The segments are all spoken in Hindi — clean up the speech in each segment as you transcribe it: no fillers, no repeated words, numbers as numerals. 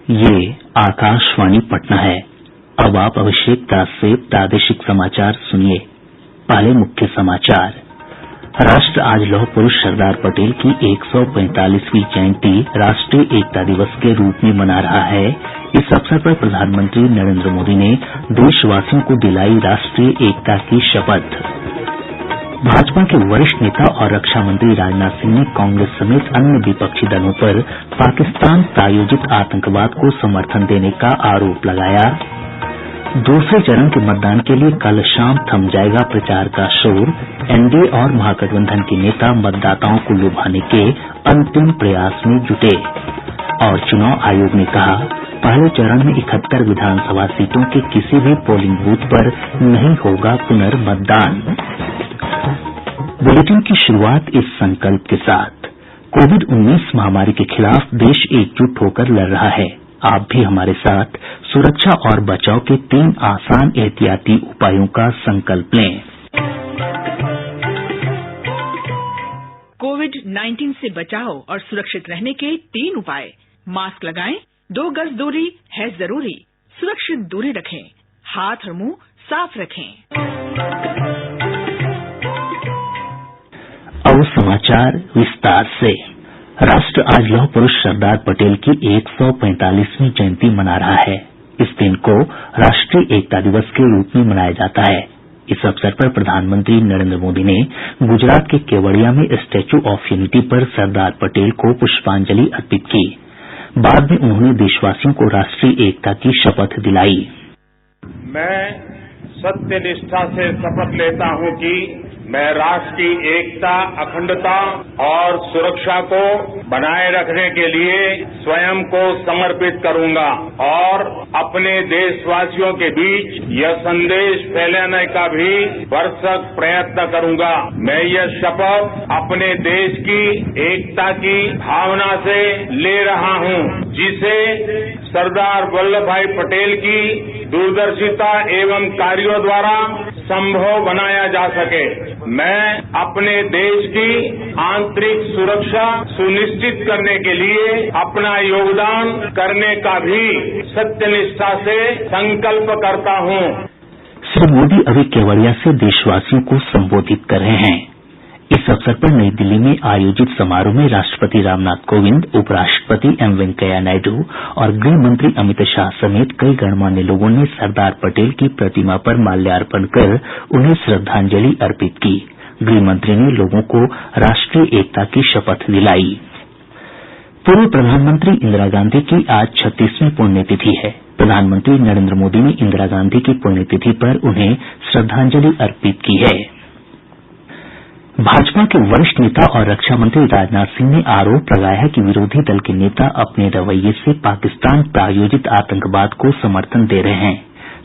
ये आकाशवाणी पटना है। अब आप अभिषेक दास से प्रादेशिक समाचार सुनिए। पहले मुख्य समाचार। राष्ट्र आज लौह पुरुष सरदार पटेल की 145वीं जयंती राष्ट्रीय एकता दिवस के रूप में मना रहा है। इस अवसर पर प्रधानमंत्री नरेंद्र मोदी ने देशवासियों को दिलाई राष्ट्रीय एकता की शपथ। भाजपा के वरिष्ठ नेता और रक्षा मंत्री राजनाथ सिंह ने कांग्रेस समेत अन्य विपक्षी दलों पर पाकिस्तान प्रायोजित आतंकवाद को समर्थन देने का आरोप लगाया। दूसरे चरण के मतदान के लिए कल शाम थम जाएगा प्रचार का शोर। एनडीए और महागठबंधन के नेता मतदाताओं को लुभाने के अंतिम प्रयास में जुटे। और चुनाव आयोग ने कहा, पहले चरण में 71 विधानसभा सीटों के किसी भी पोलिंग बूथ पर नहीं होगा पुनर्मतदान। बुलेटिन की शुरुआत इस संकल्प के साथ। कोविड-19 महामारी के खिलाफ देश एकजुट होकर लड़ रहा है। आप भी हमारे साथ सुरक्षा और बचाव के 3 आसान एहतियाती उपायों का संकल्प लें। कोविड-19 से बचाव और सुरक्षित रहने के 3 उपाय। मास्क लगाएं, 2 गज दूरी है जरूरी, सुरक्षित दूरी रखें, हाथ और मुंह साफ रखें। अब समाचार विस्तार से। राष्ट्र आज लौह पुरुष सरदार पटेल की 145वीं जयंती मना रहा है। इस दिन को राष्ट्रीय एकता दिवस के रूप में मनाया जाता है। इस अवसर पर प्रधानमंत्री नरेंद्र मोदी ने गुजरात के केवड़िया में स्टैच्यू ऑफ यूनिटी पर सरदार पटेल को पुष्पांजलि अर्पित की। बाद में उन्होंने देशवासियों को राष्ट्रीय एकता की शपथ दिलाई। मैं सत्यनिष्ठा से शपथ लेता हूं कि मैं राष्ट्र की एकता, अखंडता और सुरक्षा को बनाए रखने के लिए स्वयं को समर्पित करूंगा और अपने देशवासियों के बीच यह संदेश फैलाने का भी भरसक प्रयत्न करूंगा। मैं यह शपथ अपने देश की एकता की भावना से ले रहा हूं, जिसे सरदार वल्लभ भाई पटेल की दूरदर्शिता एवं कार्यों द्वारा संभव बनाया जा सके। मैं अपने देश की आंतरिक सुरक्षा सुनिश्चित करने के लिए अपना योगदान करने का भी सत्यनिष्ठा से संकल्प करता हूं। श्री मोदी अभी केवड़िया से देशवासियों को संबोधित कर रहे हैं। इस अवसर पर नई दिल्ली में आयोजित समारोह में राष्ट्रपति रामनाथ कोविंद, उपराष्ट्रपति एम वेंकैया नायडू और गृह मंत्री अमित शाह समेत कई गणमान्य लोगों ने सरदार पटेल की प्रतिमा पर माल्यार्पण कर उन्हें श्रद्धांजलि अर्पित की। गृह मंत्री ने लोगों को राष्ट्रीय एकता की शपथ दिलाई। पूर्व प्रधानमंत्री इंदिरा गांधी की आज 36वीं पुण्यतिथि है। प्रधानमंत्री नरेंद्र मोदी ने इंदिरा गांधी की पुण्यतिथि पर उन्हें श्रद्धांजलि अर्पित की है। भाजपा के वरिष्ठ नेता और रक्षा मंत्री राजनाथ सिंह ने आरोप लगाया है कि विरोधी दल के नेता अपने रवैये से पाकिस्तान प्रायोजित आतंकवाद को समर्थन दे रहे हैं।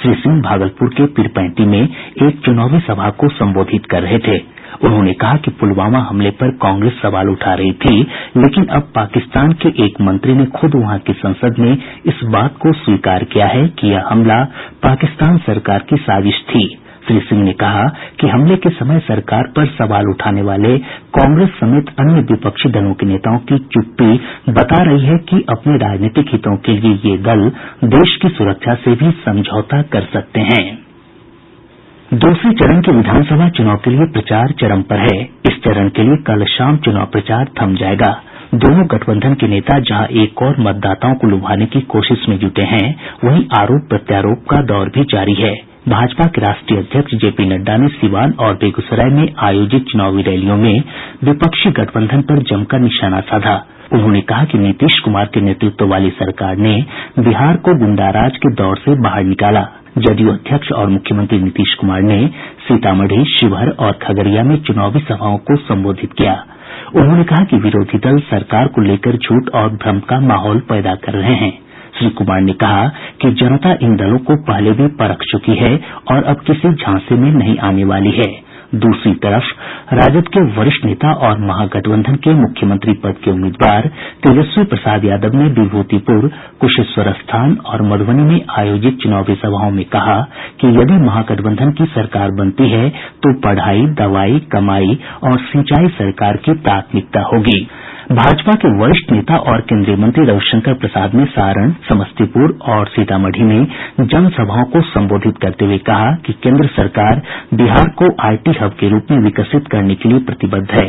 श्री सिंह भागलपुर के पीरपैंती में एक चुनावी सभा को संबोधित कर रहे थे। उन्होंने कहा कि पुलवामा हमले पर कांग्रेस सवाल उठा रही थी, लेकिन अब पाकिस्तान के एक मंत्री ने खुद वहां की संसद में इस बात को स्वीकार किया है कि यह हमला पाकिस्तान सरकार की साजिश थी। श्री सिंह ने कहा कि हमले के समय सरकार पर सवाल उठाने वाले कांग्रेस समेत अन्य विपक्षी दलों के नेताओं की चुप्पी बता रही है कि अपने राजनीतिक हितों के लिए ये दल देश की सुरक्षा से भी समझौता कर सकते हैं। दूसरे चरण के विधानसभा चुनाव के लिए प्रचार चरम पर है। इस चरण के लिए कल शाम चुनाव प्रचार थम जाएगा। दोनों गठबंधन के नेता जहां एक और मतदाताओं को लुभाने की कोशिश में जुटे हैं, वहीं आरोप प्रत्यारोप का दौर भी जारी है। भाजपा के राष्ट्रीय अध्यक्ष जेपी नड्डा ने सिवान और बेगूसराय में आयोजित चुनावी रैलियों में विपक्षी गठबंधन पर जमकर निशाना साधा। उन्होंने कहा कि नीतीश कुमार के नेतृत्व वाली सरकार ने बिहार को गुंडाराज के दौर से बाहर निकाला। जदयू अध्यक्ष और मुख्यमंत्री नीतीश कुमार ने सीतामढ़ी, शिवहर और खगड़िया में चुनावी सभाओं को संबोधित किया। उन्होंने कहा कि विरोधी दल सरकार को लेकर झूठ और भ्रम का माहौल पैदा कर रहे हैं। श्री कुमार ने कहा कि जनता इन दलों को पहले भी परख चुकी है और अब किसी झांसे में नहीं आने वाली है। दूसरी तरफ राजद के वरिष्ठ नेता और महागठबंधन के मुख्यमंत्री पद के उम्मीदवार तेजस्वी प्रसाद यादव ने विभूतिपुर, कुशेश्वरस्थान और मधुबनी में आयोजित चुनावी सभाओं में कहा कि यदि महागठबंधन की सरकार बनती है तो पढ़ाई, दवाई, कमाई और सिंचाई सरकार की प्राथमिकता होगी। भाजपा के वरिष्ठ नेता और केंद्रीय मंत्री रविशंकर प्रसाद ने सारण, समस्तीपुर और सीतामढ़ी में जनसभाओं को संबोधित करते हुए कहा कि केंद्र सरकार बिहार को आईटी हब के रूप में विकसित करने के लिए प्रतिबद्ध है।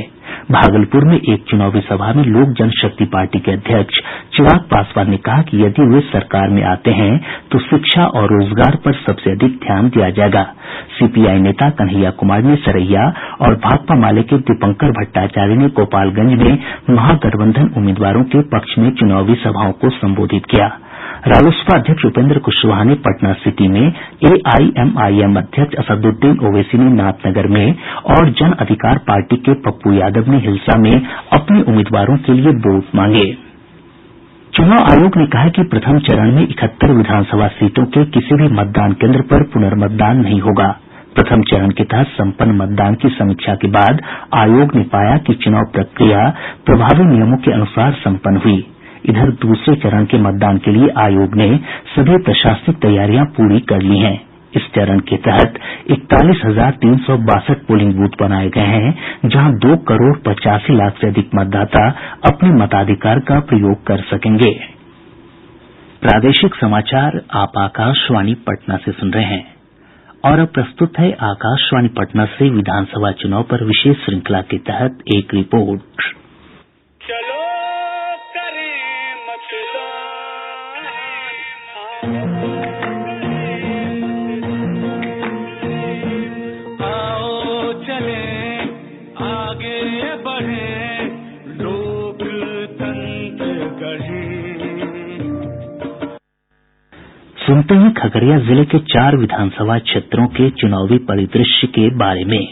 भागलपुर में एक चुनावी सभा में लोक जनशक्ति पार्टी के अध्यक्ष चिराग पासवान ने कहा कि यदि वे सरकार में आते हैं तो शिक्षा और रोजगार पर सबसे अधिक ध्यान दिया जाएगा। सीपीआई नेता कन्हैया कुमार ने सरैया और भाकपा माले के दीपंकर भट्टाचार्य ने गोपालगंज में महागठबंधन उम्मीदवारों के पक्ष में चुनावी सभाओं को संबोधित किया। रालोसपा अध्यक्ष उपेंद्र कुशवाहा ने पटना सिटी में, एआईएमआईएम अध्यक्ष असदुद्दीन ओवैसी ने नाथनगर में और जन अधिकार पार्टी के पप्पू यादव ने हिलसा में अपने उम्मीदवारों के लिए वोट मांगे। चुनाव आयोग ने कहा है कि प्रथम चरण में 71 विधानसभा सीटों के किसी भी मतदान केंद्र पर पुनर्मतदान नहीं होगा। प्रथम चरण के तहत संपन्न मतदान की समीक्षा के बाद आयोग ने पाया कि चुनाव प्रक्रिया प्रभावी नियमों के अनुसार संपन्न हुई। इधर दूसरे चरण के मतदान के लिए आयोग ने सभी प्रशासनिक तैयारियां पूरी कर ली हैं। इस चरण के तहत 41,362 पोलिंग बूथ बनाये गये हैं, जहां 2,85,00,000 से अधिक मतदाता अपने मताधिकार का प्रयोग कर सकेंगे। प्रादेशिक समाचार आप आकाशवाणी पटना से सुन रहे हैं। और अब प्रस्तुत है आकाशवाणी पटना से विधानसभा चुनाव पर विशेष श्रृंखला के तहत एक रिपोर्ट। चलो करें मतदान, आओ चलें आगे बढ़ें, लोकतंत्र गढ़ें। सुनते हैं खगड़िया जिले के 4 विधानसभा क्षेत्रों के चुनावी परिदृश्य के बारे में।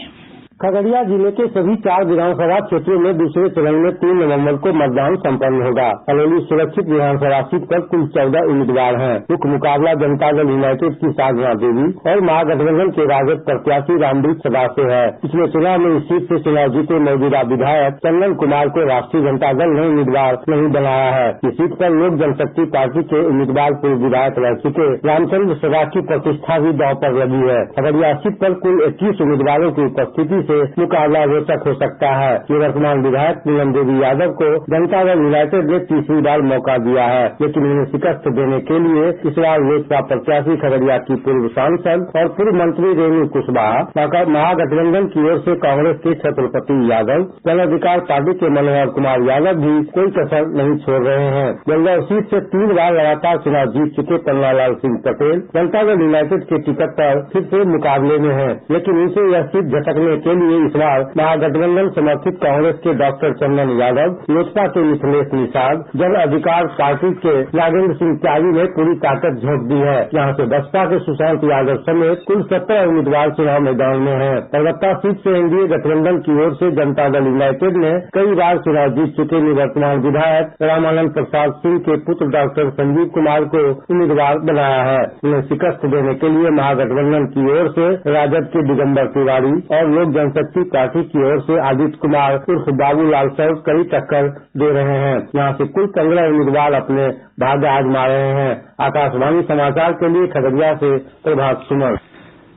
खगड़िया जिले के सभी 4 विधानसभा क्षेत्रों में दूसरे चरण में 3 नवंबर को मतदान संपन्न होगा। अलौली सुरक्षित विधानसभा सीट पर कुल 14 उम्मीदवार हैं। मुख्य मुकाबला जनता दल यूनाइटेड की साधना देवी और महागठबंधन के राजद प्रत्याशी रामदूत सदा से है। पिछले चुनाव में इस सीट से चुनाव जीते मौजूदा विधायक चंदन कुमार को राष्ट्रीय जनता दल ने उम्मीदवार नहीं बनाया है। इस सीट पर लोक जनशक्ति पार्टी के उम्मीदवार पूर्व विधायक रह चुके रामचंद्र सदा की प्रतिष्ठा भी दांव पर लगी है। खगड़िया सीट पर कुल 21 उम्मीदवारों की उपस्थिति से मुकाबला रोचक हो सकता है। वर्तमान विधायक पूनम देवी यादव को जनता दल यूनाइटेड ने तीसरी बार मौका दिया है, लेकिन उन्हें शिकस्त देने के लिए इस बार लोजपा प्रत्याशी खगड़िया की पूर्व सांसद और पूर्व मंत्री रेणु कुशवाहा, महागठबंधन की ओर से कांग्रेस के छत्रपति यादव, जन अधिकार पार्टी के मनोहर कुमार यादव भी कोई कसर नहीं छोड़ रहे हैं। जलगांव सीट से 3 बार लगातार चुनाव जीत चुके पन्नालाल सिंह पटेल जनता दल यूनाइटेड के टिकट पर फिर से मुकाबले में हैं, लेकिन उनसे यह सीट झटकने के लिए इस बार महागठबंधन समर्थित कांग्रेस के डॉक्टर चंदन यादव, लोजपा के मिथिलेश निषाद, जन अधिकार पार्टी के नागेंद्र सिंह त्यागी ने पूरी ताकत झोंक दी है। यहाँ से बसपा के सुशांत यादव समेत कुल 17 उम्मीदवार चुनाव मैदान में हैं। परबत्ता सीट से एनडीए गठबंधन की ओर से जनता दल यूनाइटेड ने कई बार चुनाव जीत चुके निवर्तमान विधायक रामानंद प्रसाद सिंह के पुत्र डॉक्टर संजीव कुमार को उम्मीदवार बनाया है। उन्हें शिकस्त देने के लिए महागठबंधन की ओर से राजद के दिगंबर तिवारी और लोक जनशक्ति पार्टी की ओर से आदित्य कुमार उर्फ बाबूलाल सौद कड़ी टक्कर दे रहे हैं। यहाँ से कुल 15 उम्मीदवार अपने भाग्य आजमा रहे हैं। आकाशवाणी समाचार के लिए खगड़िया से प्रभात सुमन।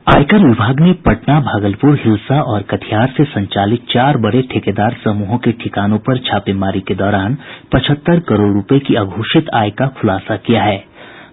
आयकर विभाग ने पटना, भागलपुर, हिलसा और कटिहार से संचालित 4 बड़े ठेकेदार समूहों के ठिकानों पर छापेमारी के दौरान 75 करोड़ रुपए की अघोषित आय का खुलासा किया है।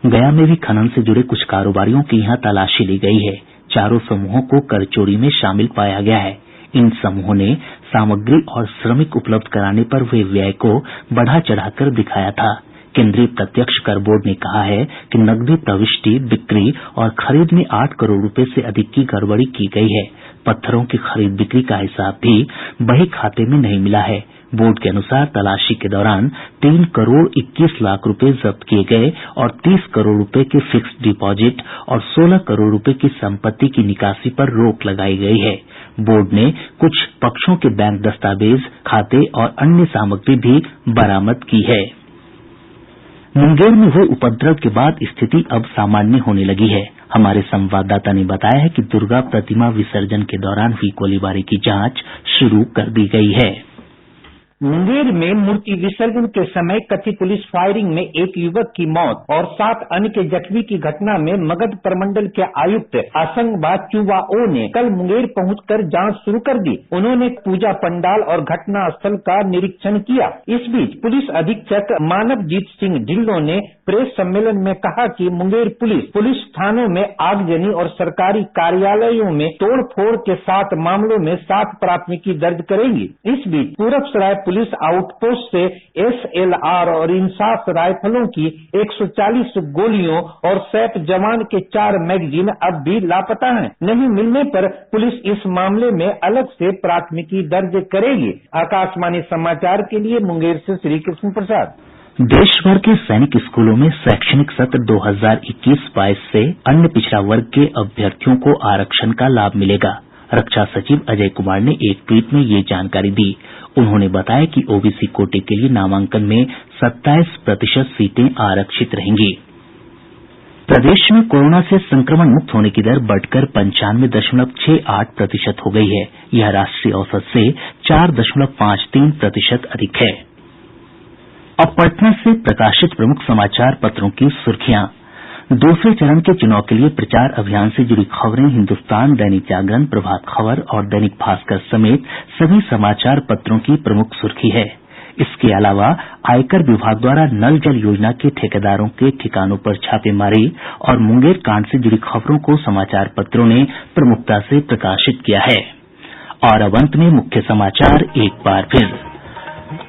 गया में भी खनन से जुड़े कुछ कारोबारियों की यहाँ तलाशी ली गई है। चारों समूहों को कर चोरी में शामिल पाया गया है। इन समूहों ने सामग्री और श्रमिक उपलब्ध कराने पर हुए व्यय को बढ़ा चढ़ाकर दिखाया था। केंद्रीय प्रत्यक्ष कर बोर्ड ने कहा है कि नकदी प्रविष्टि, बिक्री और खरीद में 8 करोड़ रुपए से अधिक की गड़बड़ी की गई है। पत्थरों की खरीद बिक्री का हिसाब भी बही खाते में नहीं मिला है। बोर्ड के अनुसार तलाशी के दौरान 3 करोड़ 21 लाख रुपए जब्त किए गए और 30 करोड़ रुपए के फिक्स्ड डिपॉजिट और 16 करोड़ रुपए की संपत्ति की निकासी पर रोक लगाई गई है। बोर्ड ने कुछ पक्षों के बैंक दस्तावेज, खाते और अन्य सामग्री भी बरामद की है। मुंगेर में हुए उपद्रव के बाद स्थिति अब सामान्य होने लगी है। हमारे संवाददाता ने बताया है कि दुर्गा प्रतिमा विसर्जन के दौरान हुई गोलीबारी की जांच शुरू कर दी गई है। मुंगेर में मूर्ति विसर्जन के समय कथित पुलिस फायरिंग में एक युवक की मौत और 7 अन्य के जख्मी की घटना में मगध प्रमंडल के आयुक्त असंगबा चुवाओ ने कल मुंगेर पहुंचकर जांच शुरू कर दी। उन्होंने पूजा पंडाल और घटना स्थल का निरीक्षण किया। इस बीच पुलिस अधीक्षक मानवजीत सिंह ढिल्लों ने प्रेस सम्मेलन में कहा कि मुंगेर पुलिस थानों में आगजनी और सरकारी कार्यालयों में तोड़फोड़ के 7 मामलों में 7 प्राथमिकी दर्ज करेगी। इस बीच पूरबसराय पुलिस आउटपोस्ट से SLR और इंसास राइफलों की 140 गोलियों और सैफ जवान के 4 मैगजीन अब भी लापता हैं। नहीं मिलने पर पुलिस इस मामले में अलग से प्राथमिकी दर्ज करेगी। आकाशवाणी समाचार के लिए मुंगेर से श्री कृष्ण प्रसाद। देश भर के सैनिक स्कूलों में शैक्षणिक सत्र 2021-22 से अन्य पिछड़ा वर्ग के अभ्यर्थियों को आरक्षण का लाभ मिलेगा। रक्षा सचिव अजय कुमार ने एक ट्वीट में ये जानकारी दी। उन्होंने बताया कि ओबीसी कोटे के लिए नामांकन में 27% सीटें आरक्षित रहेंगी। प्रदेश में कोरोना से संक्रमण मुक्त होने की दर बढ़कर 95.68% हो गई है। यह राष्ट्रीय औसत से 4.53% अधिक है। अब पटना से प्रकाशित प्रमुख समाचार पत्रों की सुर्खियां। दूसरे चरण के चुनाव के लिए प्रचार अभियान से जुड़ी खबरें हिन्दुस्तान, दैनिक जागरण, प्रभात खबर और दैनिक भास्कर समेत सभी समाचार पत्रों की प्रमुख सुर्खी है। इसके अलावा आयकर विभाग द्वारा नल जल योजना के ठेकेदारों के ठिकानों पर छापेमारी और मुंगेर कांड से जुड़ी खबरों को समाचार पत्रों ने प्रमुखता से प्रकाशित किया है। और अब अंत में मुख्य समाचार एक बार फिर।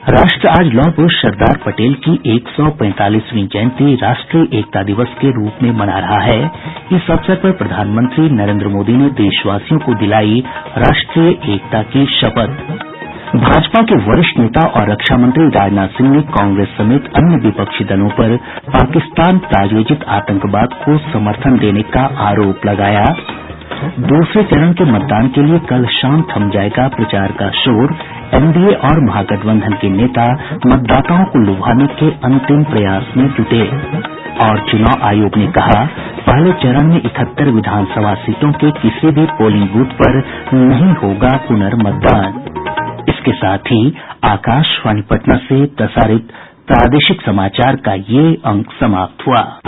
राष्ट्र आज लौह पुरुष सरदार पटेल की 145वीं जयंती राष्ट्रीय एकता दिवस के रूप में मना रहा है। इस अवसर पर प्रधानमंत्री नरेंद्र मोदी ने देशवासियों को दिलाई राष्ट्रीय एकता की शपथ। भाजपा के वरिष्ठ नेता और रक्षा मंत्री राजनाथ सिंह ने कांग्रेस समेत अन्य विपक्षी दलों पर पाकिस्तान प्रायोजित आतंकवाद को समर्थन देने का आरोप लगाया। दूसरे चरण के मतदान के लिए कल शाम थम जाएगा प्रचार का शोर। एनडीए और महागठबंधन के नेता मतदाताओं को लुभाने के अंतिम प्रयास में जुटे। और चुनाव आयोग ने कहा, पहले चरण में 71 विधानसभा सीटों के किसी भी पोलिंग बूथ पर नहीं होगा पुनर्मतदान। इसके साथ ही आकाशवाणी पटना से प्रसारित प्रादेशिक समाचार का ये अंक समाप्त हुआ।